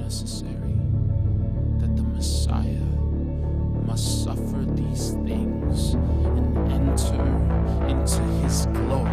necessary, that the Messiah must suffer these things and enter into his glory.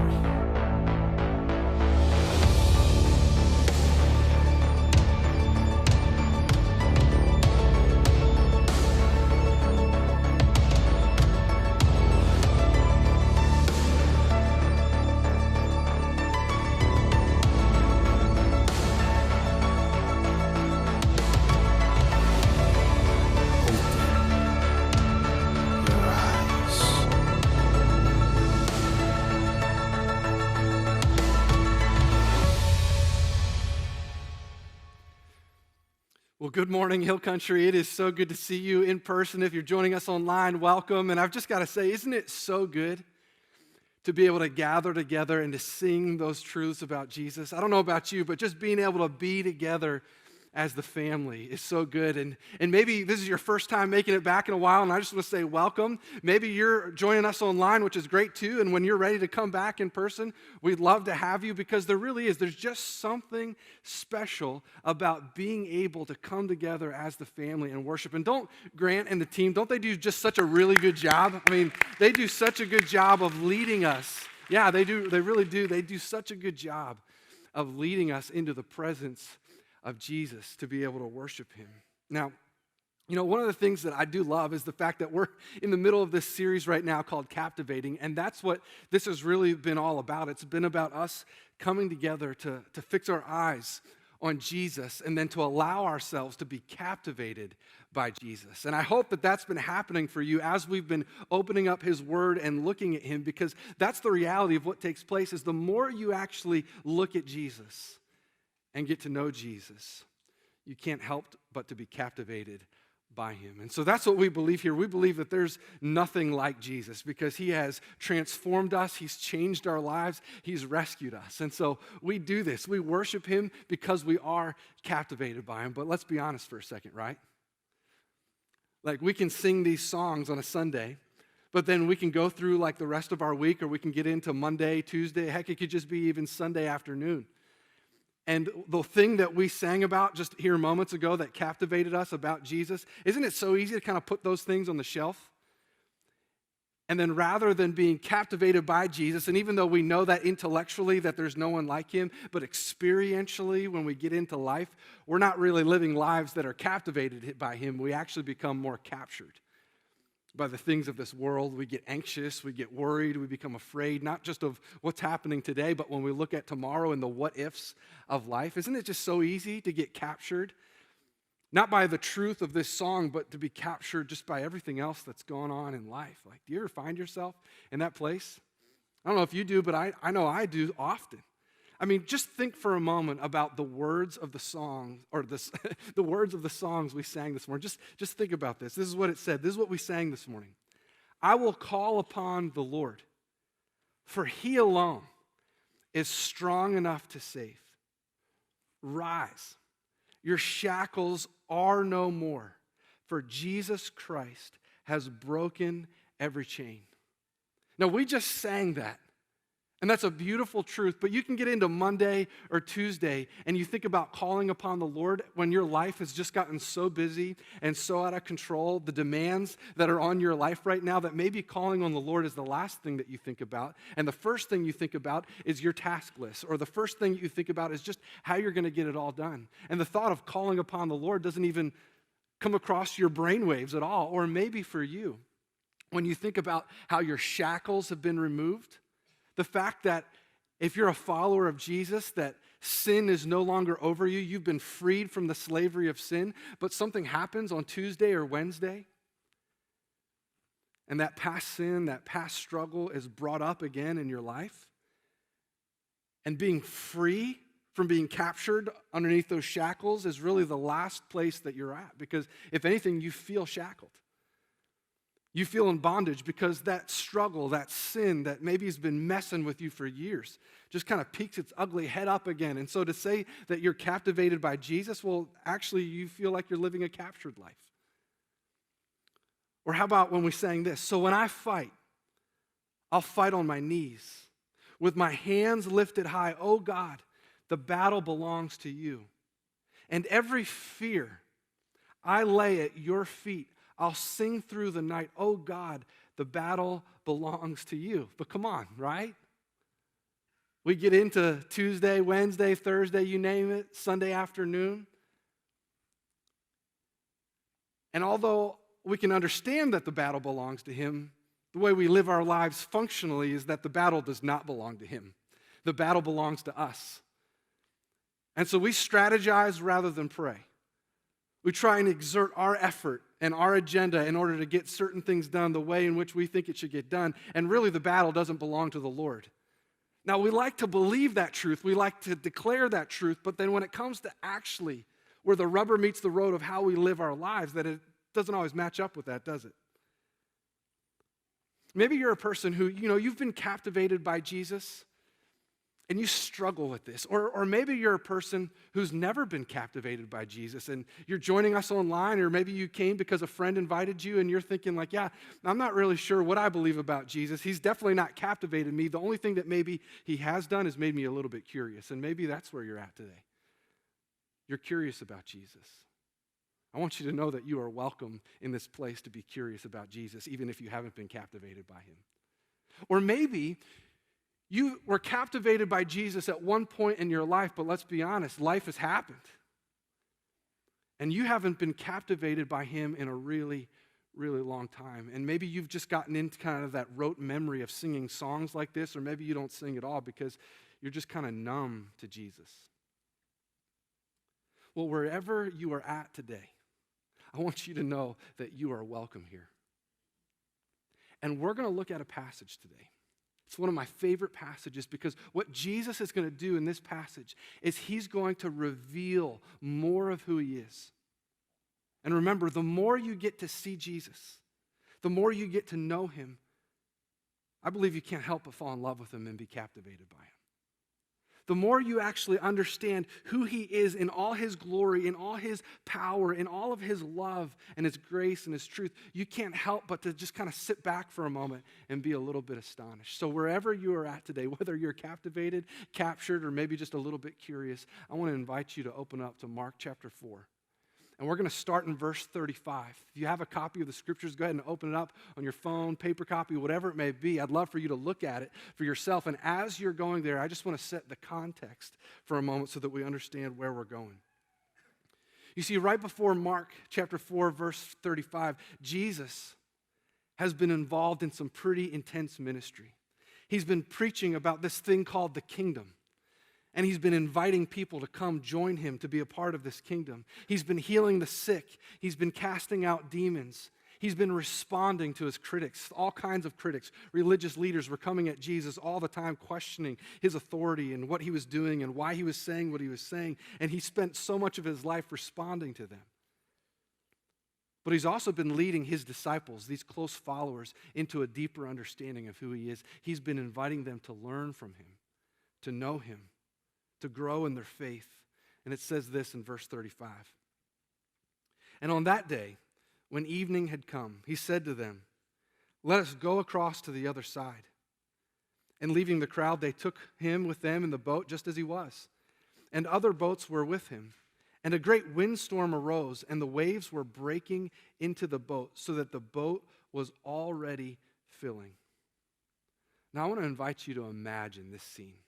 Well, good morning, Hill Country. It is so good to see you in person. If you're joining us online, welcome. And I've just got to say, isn't it so good to be able to gather together and to sing those truths about Jesus? I don't know about you, but just being able to be together as the family is so good. And maybe this is your first time making it back in a while, and I just want to say welcome. Maybe you're joining us online, which is great too, and when you're ready to come back in person, we'd love to have you, because there's just something special about being able to come together as the family and worship. And don't Grant and the team, don't they do just such a really good job? I mean, they do such a good job of leading us. Yeah, they do. They really do. They do such a good job of leading us into the presence of Jesus to be able to worship him. Now, one of the things that I do love is the fact that we're in the middle of this series right now called Captivating, and that's what this has really been all about. It's been about us coming together to fix our eyes on Jesus and then to allow ourselves to be captivated by Jesus. And I hope that that's been happening for you as we've been opening up his word and looking at him, because that's the reality of what takes place. Is the more you actually look at Jesus and get to know Jesus, you can't help but to be captivated by him. And so that's what we believe here. We believe that there's nothing like Jesus, because he has transformed us, he's changed our lives, he's rescued us. And so we do this. We worship him because we are captivated by him. But let's be honest for a second, right? Like, we can sing these songs on a Sunday, but then we can go through like the rest of our week, or we can get into Monday, Tuesday, heck, it could just be even Sunday afternoon. And the thing that we sang about just here moments ago that captivated us about Jesus, isn't it so easy to kind of put those things on the shelf? And then rather than being captivated by Jesus, and even though we know that intellectually that there's no one like him, but experientially when we get into life, we're not really living lives that are captivated by him. We actually become more captured by the things of this world. We get anxious, we get worried, we become afraid, not just of what's happening today, but when we look at tomorrow and the what-ifs of life. Isn't it just so easy to get captured? Not by the truth of this song, but to be captured just by everything else that's going on in life. Like, do you ever find yourself in that place? I don't know if you do, but I know I do often. I mean, just think for a moment about the words of the song, or the words of the songs we sang this morning. Just think about this. This is what it said. This is what we sang this morning. I will call upon the Lord, for he alone is strong enough to save. Rise, your shackles are no more, for Jesus Christ has broken every chain. Now, we just sang that. And that's a beautiful truth, but you can get into Monday or Tuesday and you think about calling upon the Lord when your life has just gotten so busy and so out of control, the demands that are on your life right now, that maybe calling on the Lord is the last thing that you think about. And the first thing you think about is your task list, or the first thing you think about is just how you're going to get it all done. And the thought of calling upon the Lord doesn't even come across your brainwaves at all. Or maybe for you, when you think about how your shackles have been removed, the fact that if you're a follower of Jesus, that sin is no longer over you, you've been freed from the slavery of sin, but something happens on Tuesday or Wednesday, and that past sin, that past struggle is brought up again in your life, and being free from being captured underneath those shackles is really the last place that you're at, because if anything, you feel shackled. You feel in bondage because that struggle, that sin that maybe has been messing with you for years, just kind of peeks its ugly head up again. And so to say that you're captivated by Jesus, well, actually you feel like you're living a captured life. Or how about when we sang this? So when I fight, I'll fight on my knees, with my hands lifted high. Oh God, the battle belongs to you. And every fear I lay at your feet. I'll sing through the night. Oh God, the battle belongs to you. But come on, right? We get into Tuesday, Wednesday, Thursday, you name it, Sunday afternoon. And although we can understand that the battle belongs to him, the way we live our lives functionally is that the battle does not belong to him. The battle belongs to us. And so we strategize rather than pray. We try and exert our effort and our agenda in order to get certain things done the way in which we think it should get done. And really, the battle doesn't belong to the Lord. Now, we like to believe that truth. We like to declare that truth. But then when it comes to actually where the rubber meets the road of how we live our lives, that it doesn't always match up with that, does it? Maybe you're a person who, you've been captivated by Jesus and you struggle with this. Or maybe you're a person who's never been captivated by Jesus and you're joining us online, or maybe you came because a friend invited you and you're thinking like, yeah, I'm not really sure what I believe about Jesus. He's definitely not captivated me. The only thing that maybe he has done is made me a little bit curious. And maybe that's where you're at today. You're curious about Jesus. I want you to know that you are welcome in this place to be curious about Jesus, even if you haven't been captivated by him. Or maybe you were captivated by Jesus at one point in your life, but let's be honest, life has happened. And you haven't been captivated by him in a really, really long time. And maybe you've just gotten into kind of that rote memory of singing songs like this, or maybe you don't sing at all because you're just kind of numb to Jesus. Well, wherever you are at today, I want you to know that you are welcome here. And we're going to look at a passage today. It's one of my favorite passages because what Jesus is going to do in this passage is he's going to reveal more of who he is. And remember, the more you get to see Jesus, the more you get to know him, I believe you can't help but fall in love with him and be captivated by him. The more you actually understand who he is in all his glory, in all his power, in all of his love and his grace and his truth, you can't help but to just kind of sit back for a moment and be a little bit astonished. So wherever you are at today, whether you're captivated, captured, or maybe just a little bit curious, I want to invite you to open up to Mark chapter 4. And we're going to start in verse 35. If you have a copy of the scriptures, go ahead and open it up on your phone, paper copy, whatever it may be. I'd love for you to look at it for yourself. And as you're going there, I just want to set the context for a moment so that we understand where we're going. You see, right before Mark chapter 4, verse 35, Jesus has been involved in some pretty intense ministry. He's been preaching about this thing called the kingdom. And he's been inviting people to come join him to be a part of this kingdom. He's been healing the sick. He's been casting out demons. He's been responding to his critics, all kinds of critics. Religious leaders were coming at Jesus all the time, questioning his authority and what he was doing and why he was saying what he was saying. And he spent so much of his life responding to them. But he's also been leading his disciples, these close followers, into a deeper understanding of who he is. He's been inviting them to learn from him, to know him, to grow in their faith. And it says this in verse 35. And on that day, when evening had come, he said to them, "Let us go across to the other side." And leaving the crowd, they took him with them in the boat just as he was. And other boats were with him. And a great windstorm arose, and the waves were breaking into the boat, so that the boat was already filling. Now I want to invite you to imagine this scene.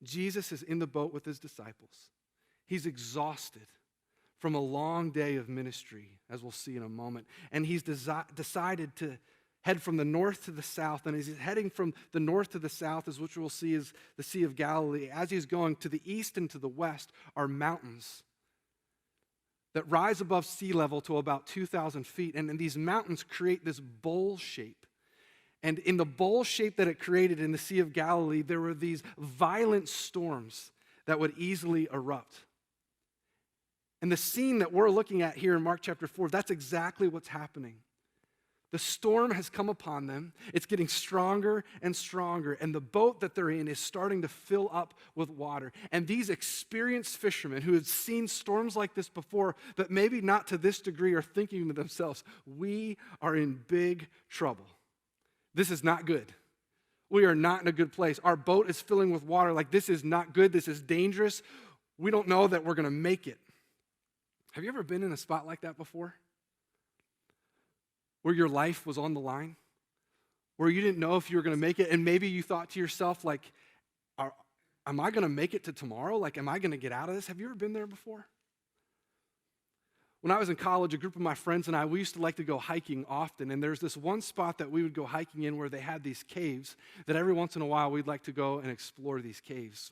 Jesus is in the boat with his disciples. He's exhausted from a long day of ministry, as we'll see in a moment. And he's decided to head from the north to the south. And as he's heading from the north to the south, as which we'll see is the Sea of Galilee, as he's going to the east and to the west are mountains that rise above sea level to about 2,000 feet. And these mountains create this bowl shape. And in the bowl shape that it created in the Sea of Galilee, there were these violent storms that would easily erupt. And the scene that we're looking at here in Mark chapter 4, that's exactly what's happening. The storm has come upon them. It's getting stronger and stronger. And the boat that they're in is starting to fill up with water. And these experienced fishermen who had seen storms like this before, but maybe not to this degree, are thinking to themselves, we are in big trouble. This is not good. We are not in a good place. Our boat is filling with water. Like, this is not good. This is dangerous. we don't know that we're going to make it. Have you ever been in a spot like that before? Where your life was on the line? Where you didn't know if you were going to make it, and maybe you thought to yourself, like, am I going to make it to tomorrow? Like, am I going to get out of this? Have you ever been there before? When I was in college, a group of my friends and I, we used to like to go hiking often, and there's this one spot that we would go hiking in where they had these caves that every once in a while we'd like to go and explore these caves.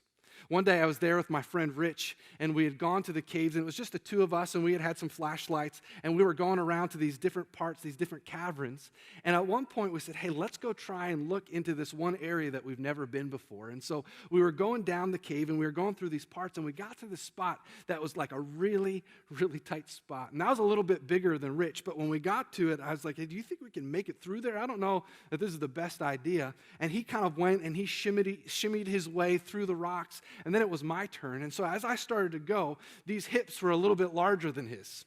One day I was there with my friend Rich, and we had gone to the caves, and it was just the two of us, and we had some flashlights, and we were going around to these different parts, these different caverns. And at one point we said, hey, let's go try and look into this one area that we've never been before. And so we were going down the cave, and we were going through these parts, and we got to this spot that was like a really, really tight spot. And that was a little bit bigger than Rich, but when we got to it, I was like, hey, do you think we can make it through there? I don't know that this is the best idea. And he kind of went, and he shimmied his way through the rocks. And then it was my turn. And so as I started to go, these hips were a little bit larger than his.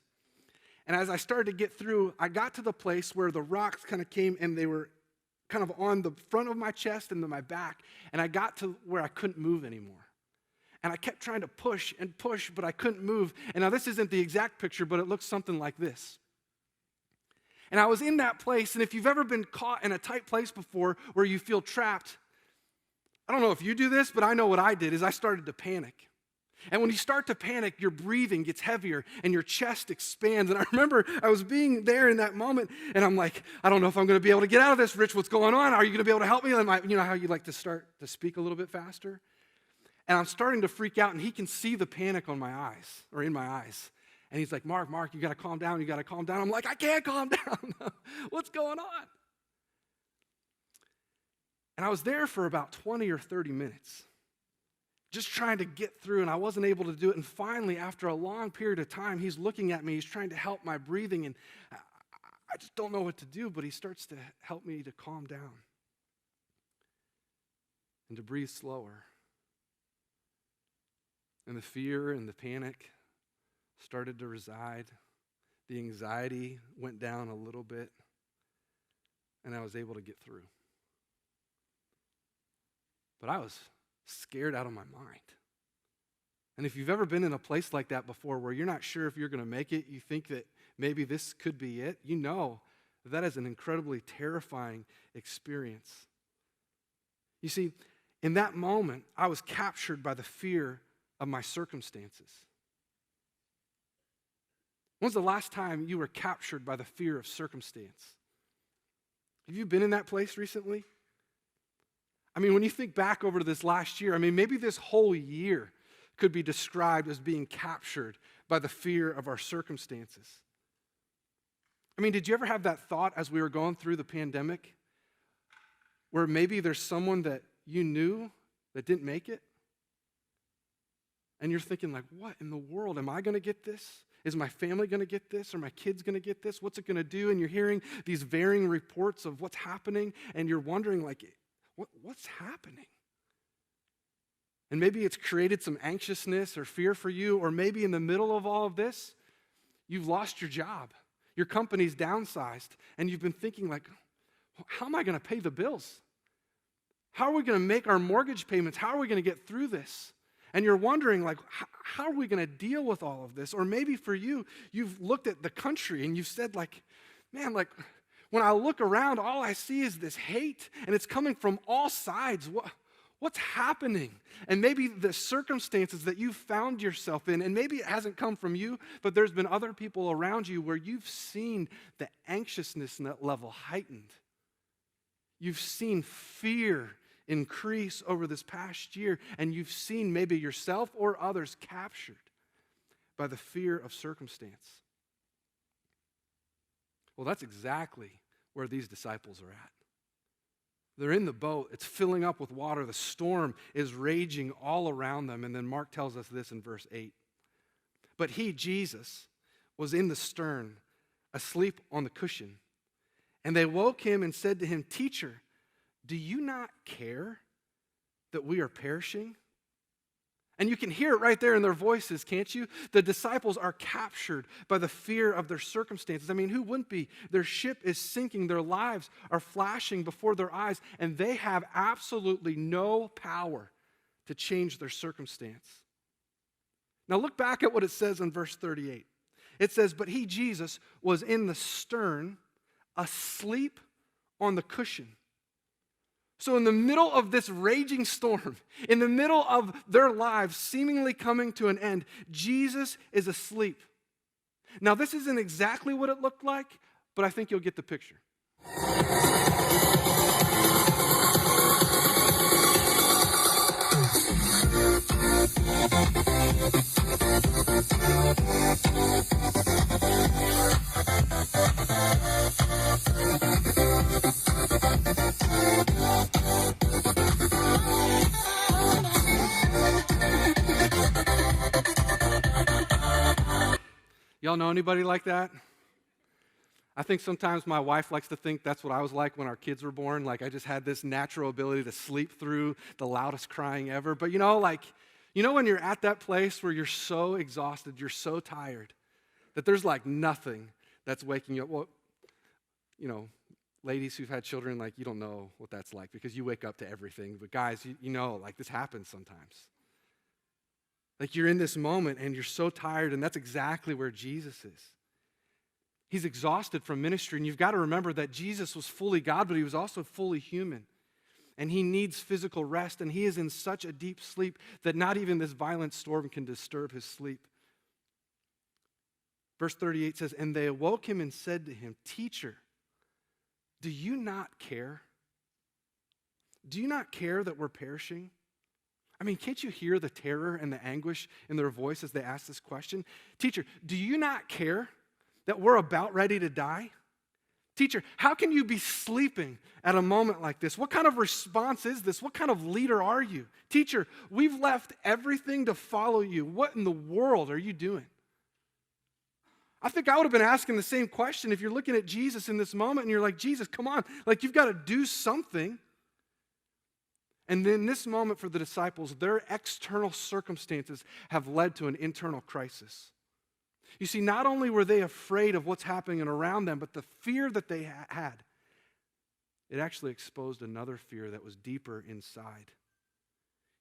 And as I started to get through, I got to the place where the rocks kind of came and they were kind of on the front of my chest and then my back. And I got to where I couldn't move anymore. And I kept trying to push and push, but I couldn't move. And now this isn't the exact picture, but it looks something like this. And I was in that place, and if you've ever been caught in a tight place before where you feel trapped, I don't know if you do this, but I know what I did is I started to panic. And when you start to panic, your breathing gets heavier and your chest expands. And I remember I was being there in that moment, and I'm like, I don't know if I'm going to be able to get out of this. Rich, what's going on? Are you going to be able to help me? And you know how you like to start to speak a little bit faster? And I'm starting to freak out, and he can see the panic on my eyes, or in my eyes. And he's like, Mark, you got to calm down. You got to calm down. I'm like, I can't calm down. What's going on? And I was there for about 20 or 30 minutes, just trying to get through, and I wasn't able to do it. And finally, after a long period of time, he's looking at me. He's trying to help my breathing, and I just don't know what to do, but he starts to help me to calm down and to breathe slower. And the fear and the panic started to reside. The anxiety went down a little bit, and I was able to get through. But I was scared out of my mind. And if you've ever been in a place like that before where you're not sure if you're going to make it, you think that maybe this could be it, you know that is an incredibly terrifying experience. You see, in that moment, I was captured by the fear of my circumstances. When's the last time you were captured by the fear of circumstance? Have you been in that place recently? I mean, when you think back over to this last year, I mean, maybe this whole year could be described as being captured by the fear of our circumstances. I mean, did you ever have that thought as we were going through the pandemic where maybe there's someone that you knew that didn't make it? And you're thinking like, what in the world? Am I going to get this? Is my family going to get this? Are my kids going to get this? What's it going to do? And you're hearing these varying reports of what's happening, and you're wondering like, what's happening? And maybe it's created some anxiousness or fear for you, or maybe in the middle of all of this, you've lost your job. Your company's downsized, and you've been thinking like, how am I going to pay the bills? How are we going to make our mortgage payments? How are we going to get through this? And you're wondering, like, how are we going to deal with all of this? Or maybe for you, you've looked at the country and you've said, like, man, like, when I look around, all I see is this hate, and it's coming from all sides. What's happening? And maybe the circumstances that you've found yourself in, and maybe it hasn't come from you, but there's been other people around you where you've seen the anxiousness in that level heightened. You've seen fear increase over this past year, and you've seen maybe yourself or others captured by the fear of circumstance. Well, that's exactly where these disciples are at. They're in the boat. It's filling up with water. The storm is raging all around them. And then Mark tells us this in verse 8. But he, Jesus, was in the stern, asleep on the cushion. And they woke him and said to him, "Teacher, do you not care that we are perishing?" And you can hear it right there in their voices, can't you? The disciples are captured by the fear of their circumstances. I mean, who wouldn't be? Their ship is sinking. Their lives are flashing before their eyes, and they have absolutely no power to change their circumstance. Now look back at what it says in verse 38. It says, but he, Jesus, was in the stern, asleep on the cushion. So in the middle of this raging storm, in the middle of their lives seemingly coming to an end, Jesus is asleep. Now this isn't exactly what it looked like, but I think you'll get the picture. Y'all know anybody like that? I think sometimes my wife likes to think that's what I was like when our kids were born. Like I just had this natural ability to sleep through the loudest crying ever. But when you're at that place where you're so exhausted, you're so tired, that there's like nothing that's waking you up. Well, ladies who've had children, like you don't know what that's like because you wake up to everything. But guys, like this happens sometimes. Like you're in this moment and you're so tired, and that's exactly where Jesus is. He's exhausted from ministry, and you've got to remember that Jesus was fully God, but he was also fully human. And he needs physical rest, and he is in such a deep sleep that not even this violent storm can disturb his sleep. Verse 38 says, and they awoke him and said to him, Teacher, do you not care? Do you not care that we're perishing? I mean, can't you hear the terror and the anguish in their voice as they ask this question? Teacher, do you not care that we're about ready to die? Teacher, how can you be sleeping at a moment like this? What kind of response is this? What kind of leader are you? Teacher, we've left everything to follow you. What in the world are you doing? I think I would have been asking the same question if you're looking at Jesus in this moment and you're like, Jesus, come on, like you've got to do something. And in this moment for the disciples, their external circumstances have led to an internal crisis. You see, not only were they afraid of what's happening around them, but the fear that they had, it actually exposed another fear that was deeper inside.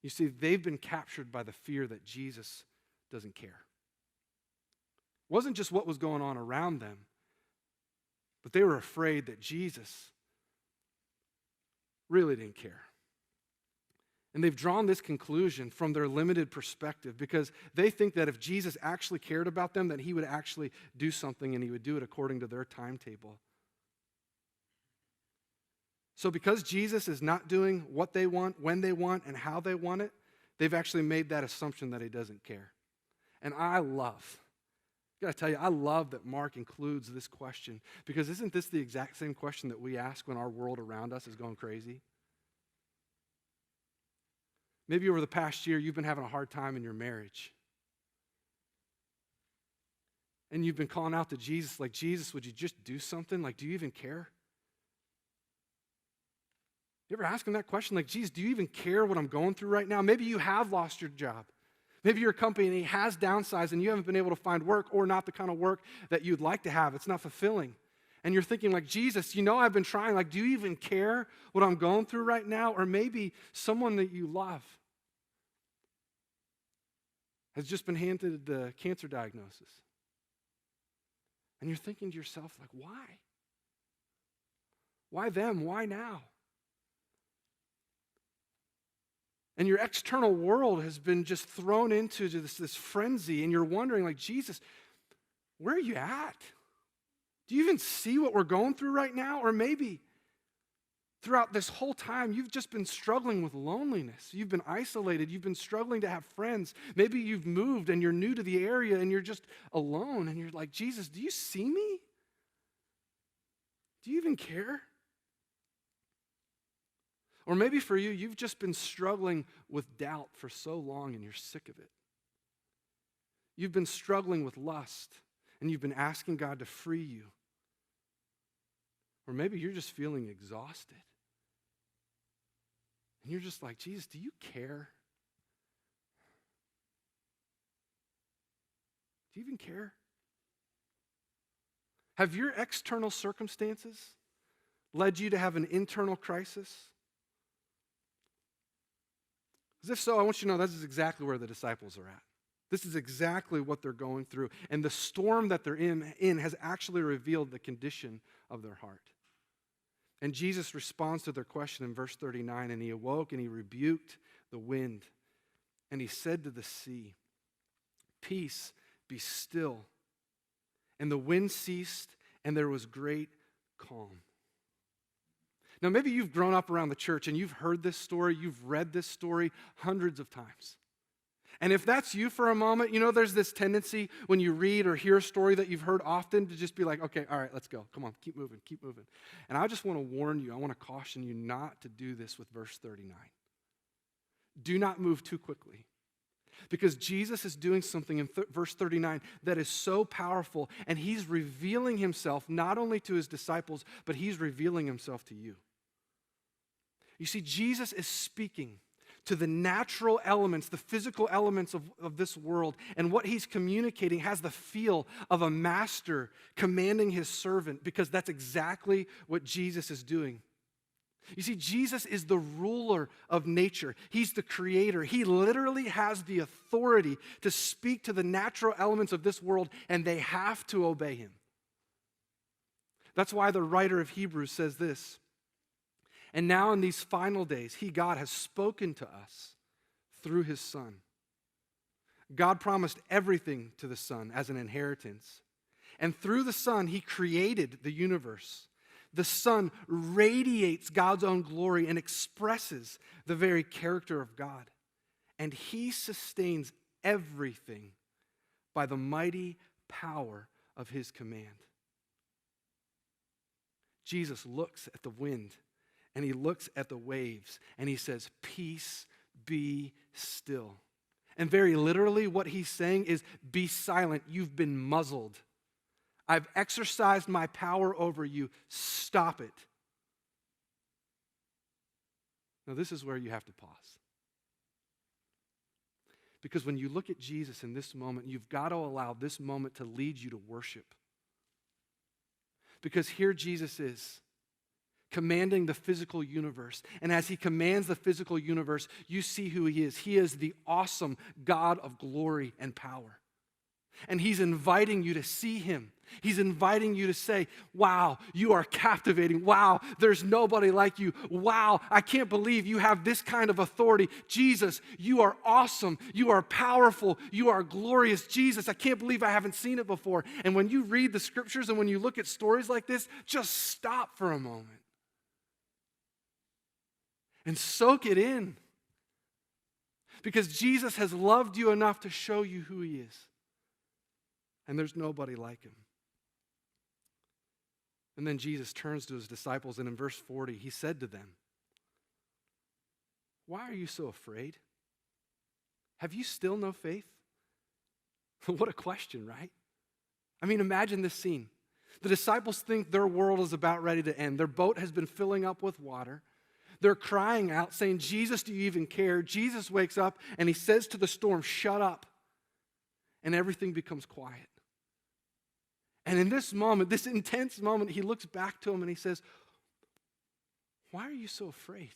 You see, they've been captured by the fear that Jesus doesn't care. It wasn't just what was going on around them, but they were afraid that Jesus really didn't care. And they've drawn this conclusion from their limited perspective because they think that if Jesus actually cared about them, that he would actually do something and he would do it according to their timetable. So because Jesus is not doing what they want, when they want, and how they want it, they've actually made that assumption that he doesn't care. And I gotta tell you, I love that Mark includes this question because isn't this the exact same question that we ask when our world around us is going crazy? Maybe over the past year, you've been having a hard time in your marriage. And you've been calling out to Jesus, like, Jesus, would you just do something? Like, do you even care? You ever ask him that question? Like, Jesus, do you even care what I'm going through right now? Maybe you have lost your job. Maybe your company has downsized and you haven't been able to find work or not the kind of work that you'd like to have. It's not fulfilling. And you're thinking like, Jesus, I've been trying. Like, do you even care what I'm going through right now? Or maybe someone that you love has just been handed the cancer diagnosis. And you're thinking to yourself, like, why? Why them? Why now? And your external world has been just thrown into this frenzy, and you're wondering, like, Jesus, where are you at? Do you even see what we're going through right now? Or maybe throughout this whole time, you've just been struggling with loneliness. You've been isolated. You've been struggling to have friends. Maybe you've moved and you're new to the area and you're just alone. And you're like, Jesus, do you see me? Do you even care? Or maybe for you, you've just been struggling with doubt for so long and you're sick of it. You've been struggling with lust and you've been asking God to free you. Or maybe you're just feeling exhausted. And you're just like, Jesus, do you care? Do you even care? Have your external circumstances led you to have an internal crisis? Because if so, I want you to know this is exactly where the disciples are at. This is exactly what they're going through. And the storm that they're in has actually revealed the condition of their heart. And Jesus responds to their question in verse 39, and he awoke and he rebuked the wind. And he said to the sea, "Peace, be still." And the wind ceased, and there was great calm. Now, maybe you've grown up around the church and you've heard this story, you've read this story hundreds of times. And if that's you for a moment, there's this tendency when you read or hear a story that you've heard often to just be like, okay, all right, let's go. Come on, keep moving, keep moving. And I just want to warn you, I want to caution you not to do this with verse 39. Do not move too quickly. Because Jesus is doing something in verse 39 that is so powerful, and he's revealing himself not only to his disciples, but he's revealing himself to you. You see, Jesus is speaking to the natural elements, the physical elements of this world, and what he's communicating has the feel of a master commanding his servant, because that's exactly what Jesus is doing. You see, Jesus is the ruler of nature. He's the creator. He literally has the authority to speak to the natural elements of this world, and they have to obey him. That's why the writer of Hebrews says this, "And now in these final days, he, God, has spoken to us through his Son." God promised everything to the Son as an inheritance. And through the Son, he created the universe. The Son radiates God's own glory and expresses the very character of God. And he sustains everything by the mighty power of his command. Jesus looks at the wind and he looks at the waves and he says, "Peace, be still." And very literally what he's saying is, be silent, you've been muzzled. I've exercised my power over you. Stop it. Now, this is where you have to pause. Because when you look at Jesus in this moment, you've got to allow this moment to lead you to worship. Because here Jesus is, commanding the physical universe. And as he commands the physical universe, you see who he is. He is the awesome God of glory and power. And he's inviting you to see him. He's inviting you to say, "Wow, you are captivating. Wow, there's nobody like you. Wow, I can't believe you have this kind of authority. Jesus, you are awesome. You are powerful. You are glorious. Jesus, I can't believe I haven't seen it before." And when you read the scriptures and when you look at stories like this, just stop for a moment and soak it in. Because Jesus has loved you enough to show you who he is. And there's nobody like him. And then Jesus turns to his disciples, and in verse 40, he said to them, "Why are you so afraid? Have you still no faith?" What a question, right? I mean, imagine this scene. The disciples think their world is about ready to end. Their boat has been filling up with water. They're crying out, saying, "Jesus, do you even care?" Jesus wakes up, and he says to the storm, "Shut up." And everything becomes quiet. And in this moment, this intense moment, he looks back to him and he says, "Why are you so afraid?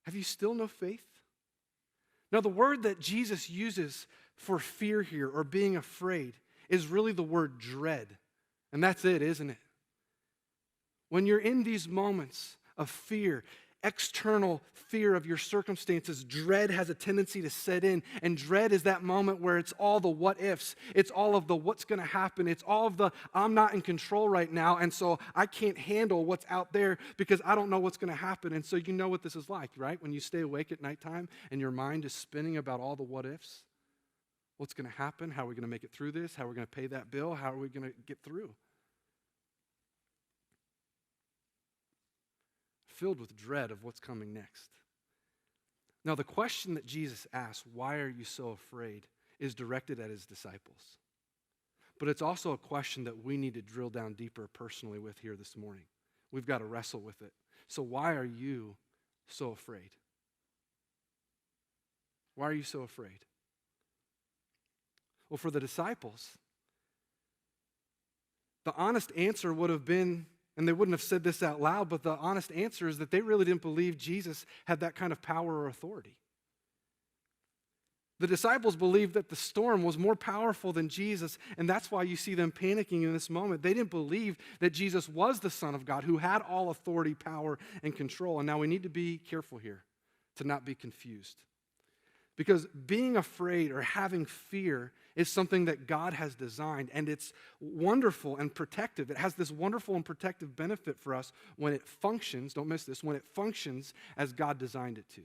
Have you still no faith?" Now, the word that Jesus uses for fear here, or being afraid, is really the word dread. And that's it, isn't it? When you're in these moments of fear, external fear of your circumstances, dread has a tendency to set in. And dread is that moment where it's all the what ifs. It's all of the what's going to happen. It's all of the I'm not in control right now, and so I can't handle what's out there because I don't know what's going to happen. And so you know what this is like, right? When you stay awake at nighttime and your mind is spinning about all the what ifs. What's going to happen? How are we going to make it through this? How are we going to pay that bill? How are we going to get through? Filled with dread of what's coming next. Now, the question that Jesus asks, "Why are you so afraid?" is directed at his disciples. But it's also a question that we need to drill down deeper personally with here this morning. We've got to wrestle with it. So why are you so afraid? Why are you so afraid? Well, for the disciples, the honest answer would have been, and they wouldn't have said this out loud, but the honest answer is that they really didn't believe Jesus had that kind of power or authority. The disciples believed that the storm was more powerful than Jesus, and that's why you see them panicking in this moment. They didn't believe that Jesus was the Son of God who had all authority, power, and control. And now we need to be careful here to not be confused. Because being afraid or having fear is something that God has designed, and it's wonderful and protective. It has this wonderful and protective benefit for us when it functions, don't miss this, when it functions as God designed it to.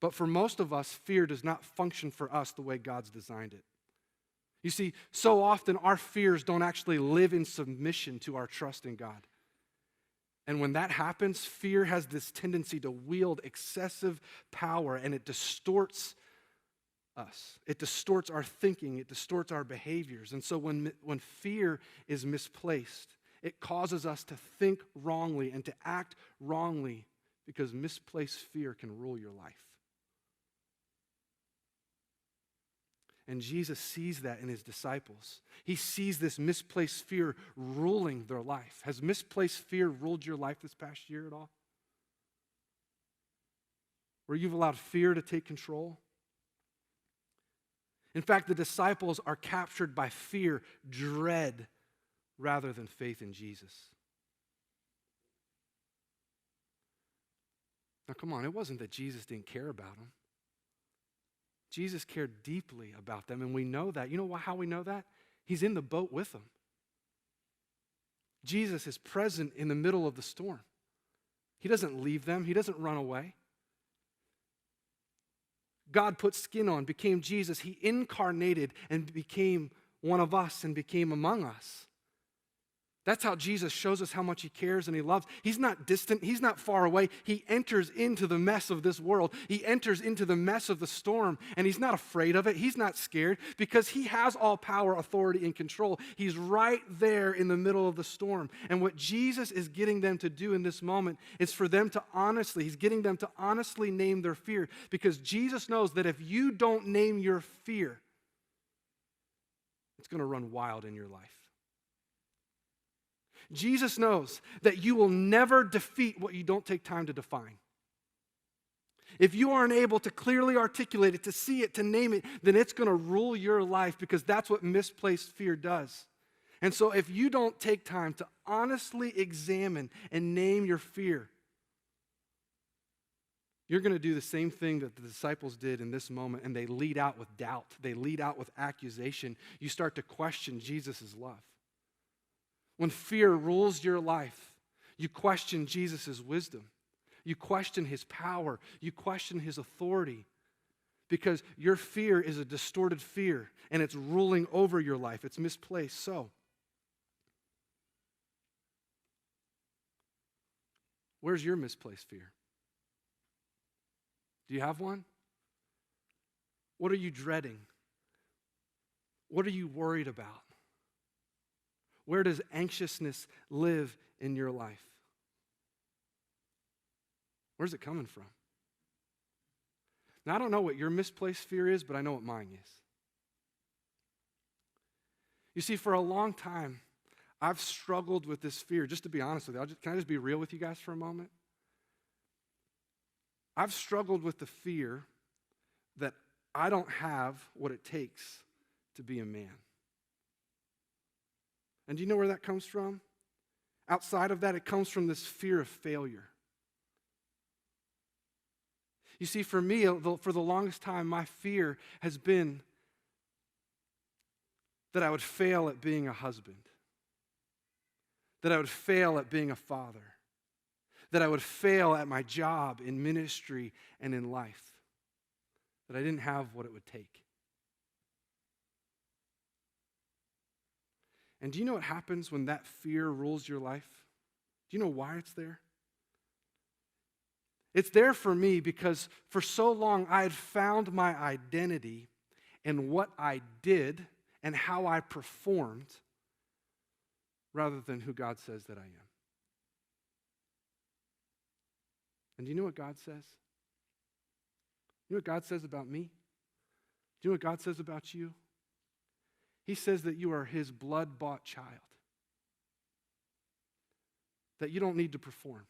But for most of us, fear does not function for us the way God's designed it. You see, so often our fears don't actually live in submission to our trust in God. And when that happens, fear has this tendency to wield excessive power, and it distorts us. It distorts our thinking. It distorts our behaviors. And so when fear is misplaced, it causes us to think wrongly and to act wrongly because misplaced fear can rule your life. And Jesus sees that in his disciples. He sees this misplaced fear ruling their life. Has misplaced fear ruled your life this past year at all? Where you've allowed fear to take control? In fact, the disciples are captured by fear, dread, rather than faith in Jesus. Now, come on, it wasn't that Jesus didn't care about them. Jesus cared deeply about them, and we know that. You know how we know that? He's in the boat with them. Jesus is present in the middle of the storm. He doesn't leave them. He doesn't run away. God put skin on, became Jesus. He incarnated and became one of us and became among us. That's how Jesus shows us how much he cares and he loves. He's not distant. He's not far away. He enters into the mess of this world. He enters into the mess of the storm, and he's not afraid of it. He's not scared because he has all power, authority, and control. He's right there in the middle of the storm. And what Jesus is getting them to do in this moment is for them to he's getting them to honestly name their fear, because Jesus knows that if you don't name your fear, it's going to run wild in your life. Jesus knows that you will never defeat what you don't take time to define. If you aren't able to clearly articulate it, to see it, to name it, then it's going to rule your life, because that's what misplaced fear does. And so if you don't take time to honestly examine and name your fear, you're going to do the same thing that the disciples did in this moment, and they lead out with doubt. They lead out with accusation. You start to question Jesus' love. When fear rules your life, you question Jesus' wisdom. You question his power. You question his authority, because your fear is a distorted fear, and it's ruling over your life. It's misplaced. So, where's your misplaced fear? Do you have one? What are you dreading? What are you worried about? Where does anxiousness live in your life? Where's it coming from? Now, I don't know what your misplaced fear is, but I know what mine is. You see, for a long time, I've struggled with this fear. Just to be honest with you, can I just be real with you guys for a moment? I've struggled with the fear that I don't have what it takes to be a man. And do you know where that comes from? Outside of that, it comes from this fear of failure. You see, for me, for the longest time, my fear has been that I would fail at being a husband, that I would fail at being a father, that I would fail at my job, in ministry, and in life, that I didn't have what it would take. And do you know what happens when that fear rules your life? Do you know why it's there? It's there for me because for so long I had found my identity in what I did and how I performed rather than who God says that I am. And do you know what God says? You know what God says about me? Do you know what God says about you? He says that you are his blood-bought child. That you don't need to perform.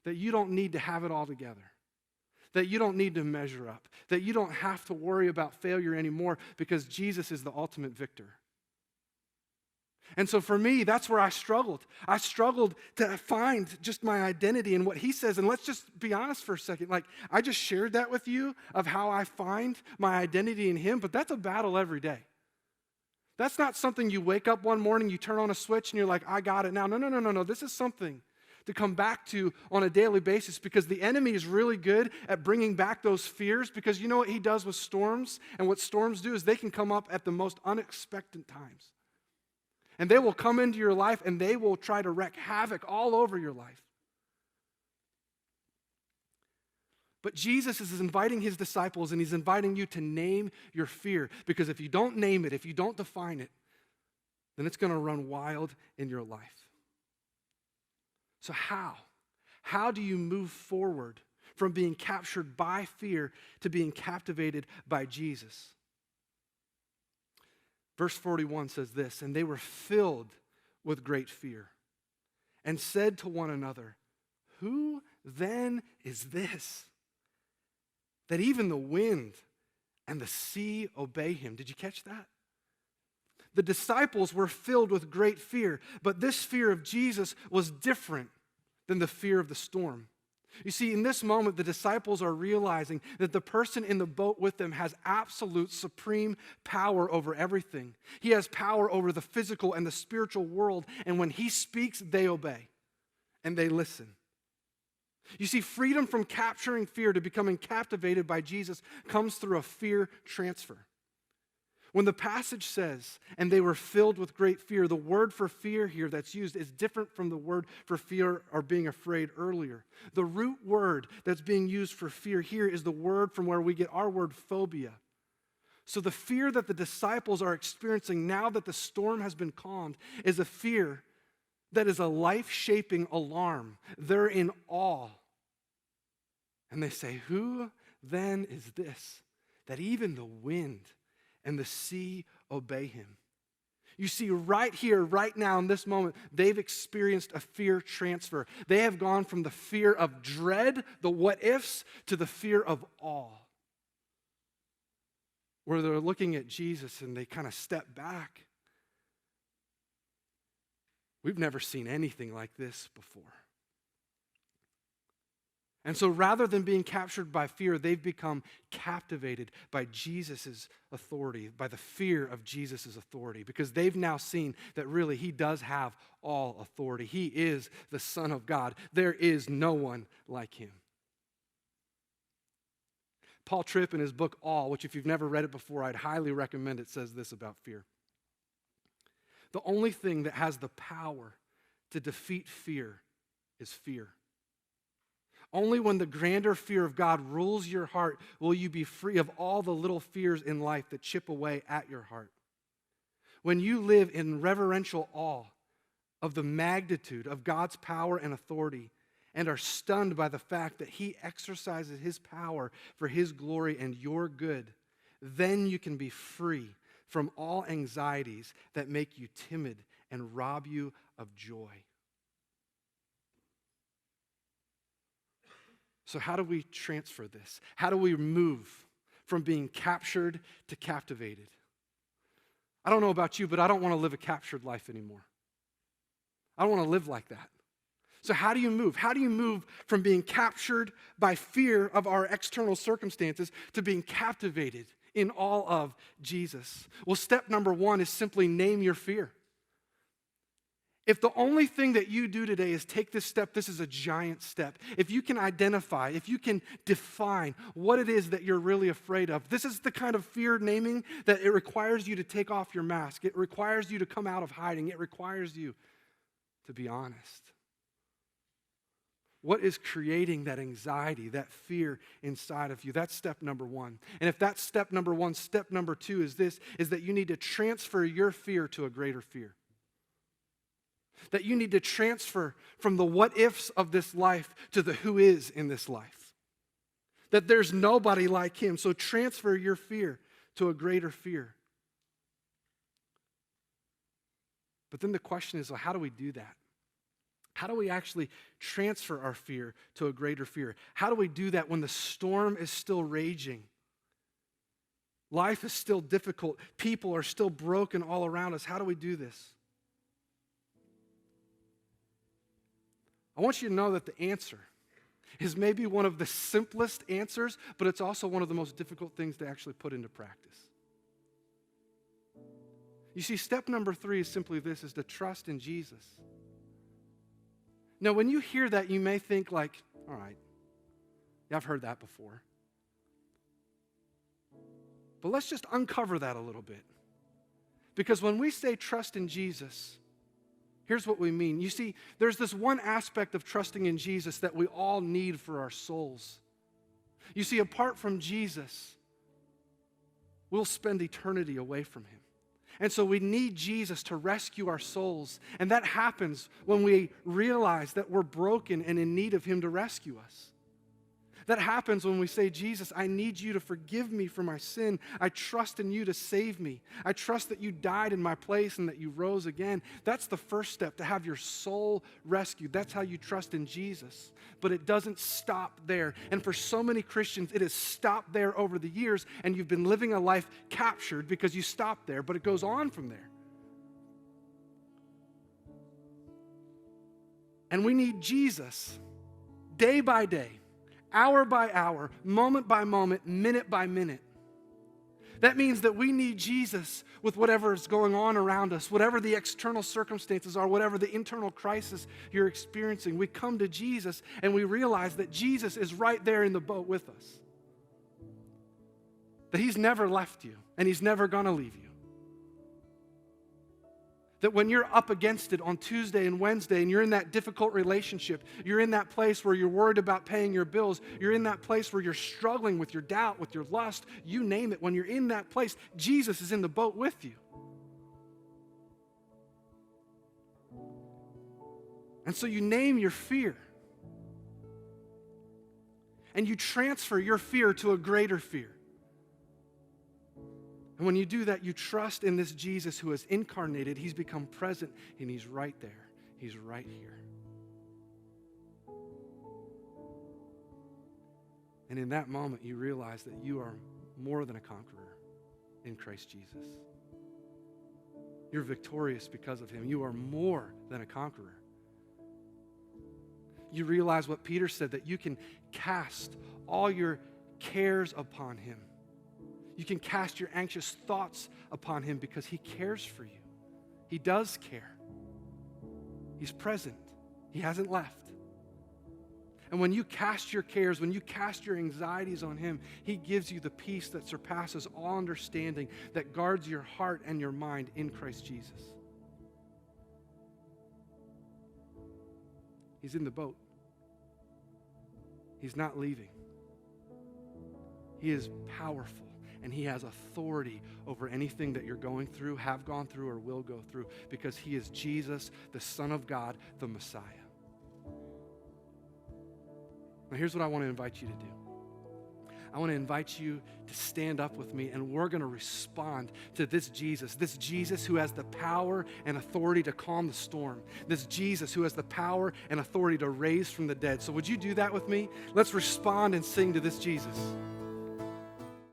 That you don't need to have it all together. that you don't need to measure up, that you don't have to worry about failure anymore because Jesus is the ultimate victor. And so for me, that's where I struggled. I struggled to find just my identity in what he says. And let's just be honest for a second. Like, I just shared that with you of how I find my identity in him, but that's a battle every day. That's not something you wake up one morning, you turn on a switch, and you're like, I got it now. No. This is something to come back to on a daily basis because the enemy is really good at bringing back those fears because you know what he does with storms? And what storms do is they can come up at the most unexpected times. And they will come into your life and they will try to wreak havoc all over your life. But Jesus is inviting his disciples and he's inviting you to name your fear because if you don't name it, if you don't define it, then it's going to run wild in your life. So how? How do you move forward from being captured by fear to being captivated by Jesus? Verse 41 says this, and they were filled with great fear and said to one another, who then is this that even the wind and the sea obey him? Did you catch that? The disciples were filled with great fear, but this fear of Jesus was different than the fear of the storm. You see, in this moment, the disciples are realizing that the person in the boat with them has absolute supreme power over everything. He has power over the physical and the spiritual world, and when he speaks, they obey, and they listen. You see, freedom from capturing fear to becoming captivated by Jesus comes through a fear transfer. When the passage says, and they were filled with great fear, the word for fear here that's used is different from the word for fear or being afraid earlier. The root word that's being used for fear here is the word from where we get our word phobia. So the fear that the disciples are experiencing now that the storm has been calmed is a fear that is a life-shaping alarm. They're in awe. And they say, who then is this that even the wind and the sea obey him? You see, right here, right now, in this moment, they've experienced a fear transfer. They have gone from the fear of dread, the what-ifs, to the fear of awe. Where they're looking at Jesus and they kind of step back. We've never seen anything like this before. And so rather than being captured by fear, they've become captivated by Jesus' authority, by the fear of Jesus' authority, because they've now seen that really he does have all authority. He is the Son of God. There is no one like him. Paul Tripp in his book, All, which if you've never read it before, I'd highly recommend it, says this about fear. The only thing that has the power to defeat fear is fear. Only when the grander fear of God rules your heart will you be free of all the little fears in life that chip away at your heart. When you live in reverential awe of the magnitude of God's power and authority and are stunned by the fact that he exercises his power for his glory and your good, then you can be free from all anxieties that make you timid and rob you of joy. So how do we transfer this? How do we move from being captured to captivated? I don't know about you, but I don't want to live a captured life anymore. I don't want to live like that. So how do you move? How do you move from being captured by fear of our external circumstances to being captivated in all of Jesus? Well, step number one is simply name your fear. If the only thing that you do today is take this step, this is a giant step. If you can identify, if you can define what it is that you're really afraid of, this is the kind of fear naming that it requires you to take off your mask. It requires you to come out of hiding. It requires you to be honest. What is creating that anxiety, that fear inside of you? That's step number one. And if that's step number one, step number two is this, is that you need to transfer your fear to a greater fear. That you need to transfer from the what-ifs of this life to the who is in this life. That there's nobody like him, so transfer your fear to a greater fear. But then the question is, well, how do we do that? How do we actually transfer our fear to a greater fear? How do we do that when the storm is still raging? Life is still difficult. People are still broken all around us. How do we do this? I want you to know that the answer is maybe one of the simplest answers, but it's also one of the most difficult things to actually put into practice. You see, step number 3 is simply this, is to trust in Jesus. Now, when you hear that, you may think like, all right, yeah, I've heard that before. But let's just uncover that a little bit. Because when we say trust in Jesus, here's what we mean. You see, there's this one aspect of trusting in Jesus that we all need for our souls. You see, apart from Jesus, we'll spend eternity away from him. And so we need Jesus to rescue our souls. And that happens when we realize that we're broken and in need of him to rescue us. That happens when we say, Jesus, I need you to forgive me for my sin. I trust in you to save me. I trust that you died in my place and that you rose again. That's the first step, to have your soul rescued. That's how you trust in Jesus. But it doesn't stop there. And for so many Christians, it has stopped there over the years, and you've been living a life captured because you stopped there, but it goes on from there. And we need Jesus day by day, hour by hour, moment by moment, minute by minute. That means that we need Jesus with whatever is going on around us, whatever the external circumstances are, whatever the internal crisis you're experiencing. We come to Jesus and we realize that Jesus is right there in the boat with us. That he's never left you and he's never going to leave you. That when you're up against it on Tuesday and Wednesday and you're in that difficult relationship, you're in that place where you're worried about paying your bills, you're in that place where you're struggling with your doubt, with your lust, you name it, when you're in that place, Jesus is in the boat with you. And so you name your fear. And you transfer your fear to a greater fear. And when you do that, you trust in this Jesus who has incarnated. He's become present, and he's right there. He's right here. And in that moment, you realize that you are more than a conqueror in Christ Jesus. You're victorious because of him. You are more than a conqueror. You realize what Peter said, that you can cast all your cares upon him. You can cast your anxious thoughts upon him because he cares for you. He does care. He's present. He hasn't left. And when you cast your cares, when you cast your anxieties on him, he gives you the peace that surpasses all understanding, that guards your heart and your mind in Christ Jesus. He's in the boat. He's not leaving. He is powerful. And he has authority over anything that you're going through, have gone through, or will go through, because he is Jesus, the Son of God, the Messiah. Now here's what I want to invite you to do. I want to invite you to stand up with me, and we're going to respond to this Jesus who has the power and authority to calm the storm, this Jesus who has the power and authority to raise from the dead. So would you do that with me? Let's respond and sing to this Jesus.